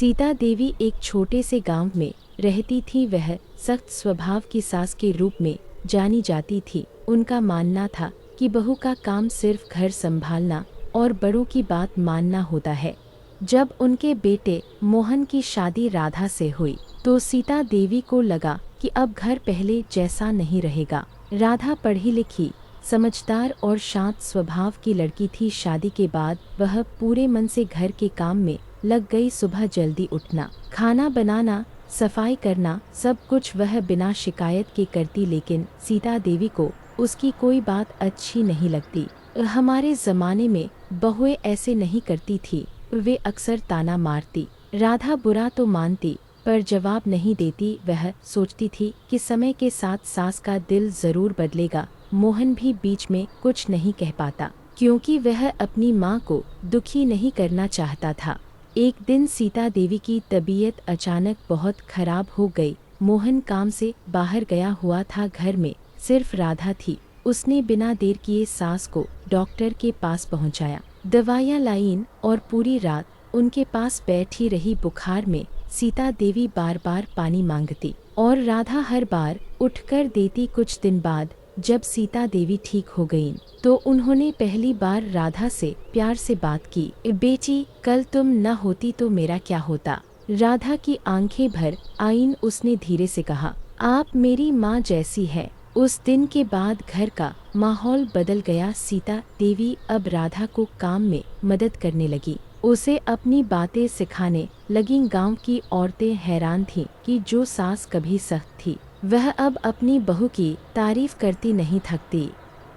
सीता देवी एक छोटे से गांव में रहती थी। वह सख्त स्वभाव की सास के रूप में जानी जाती थी। उनका मानना था कि बहू का काम सिर्फ घर संभालना और बड़ों की बात मानना होता है। जब उनके बेटे मोहन की शादी राधा से हुई तो सीता देवी को लगा कि अब घर पहले जैसा नहीं रहेगा। राधा पढ़ी लिखी, समझदार और शांत स्वभाव की लड़की थी। शादी के बाद वह पूरे मन से घर के काम में लग गई। सुबह जल्दी उठना, खाना बनाना, सफाई करना, सब कुछ वह बिना शिकायत के करती। लेकिन सीता देवी को उसकी कोई बात अच्छी नहीं लगती। हमारे ज़माने में बहुएं ऐसे नहीं करती थी, वे अक्सर ताना मारती। राधा बुरा तो मानती पर जवाब नहीं देती। वह सोचती थी कि समय के साथ सास का दिल ज़रूर बदलेगा। मोहन भी बीच में कुछ नहीं कह पाता क्योंकि वह अपनी माँ को दुखी नहीं करना चाहता था। एक दिन सीता देवी की तबीयत अचानक बहुत खराब हो गई। मोहन काम से बाहर गया हुआ था, घर में सिर्फ राधा थी। उसने बिना देर किए सास को डॉक्टर के पास पहुंचाया, दवाइयाँ लाईं और पूरी रात उनके पास बैठी रही। बुखार में सीता देवी बार बार पानी मांगती और राधा हर बार उठकर देती। कुछ दिन बाद जब सीता देवी ठीक हो गईं, तो उन्होंने पहली बार राधा से प्यार से बात की। बेटी, कल तुम न होती तो मेरा क्या होता। राधा की आंखें भर आईं। उसने धीरे से कहा, आप मेरी माँ जैसी है। उस दिन के बाद घर का माहौल बदल गया। सीता देवी अब राधा को काम में मदद करने लगी, उसे अपनी बातें सिखाने लगीं। गांव की औरतें हैरान थीं कि जो सास कभी सख्त थी वह अब अपनी बहू की तारीफ करती नहीं थकती।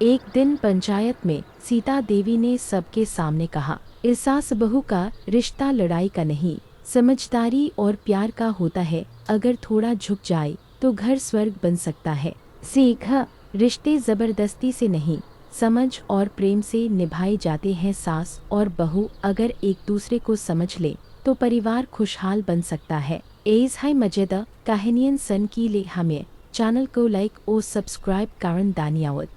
एक दिन पंचायत में सीता देवी ने सबके सामने कहा, इस सास बहू का रिश्ता लड़ाई का नहीं, समझदारी और प्यार का होता है। अगर थोड़ा झुक जाए तो घर स्वर्ग बन सकता है। सीखा, रिश्ते जबरदस्ती से नहीं, समझ और प्रेम से निभाए जाते हैं। सास और बहू अगर एक दूसरे को समझ ले तो परिवार खुशहाल बन सकता है। एज हाई मजेदा कहानियन सन की ले हमें चैनल को लाइक और सब्सक्राइब कारण दानियावत।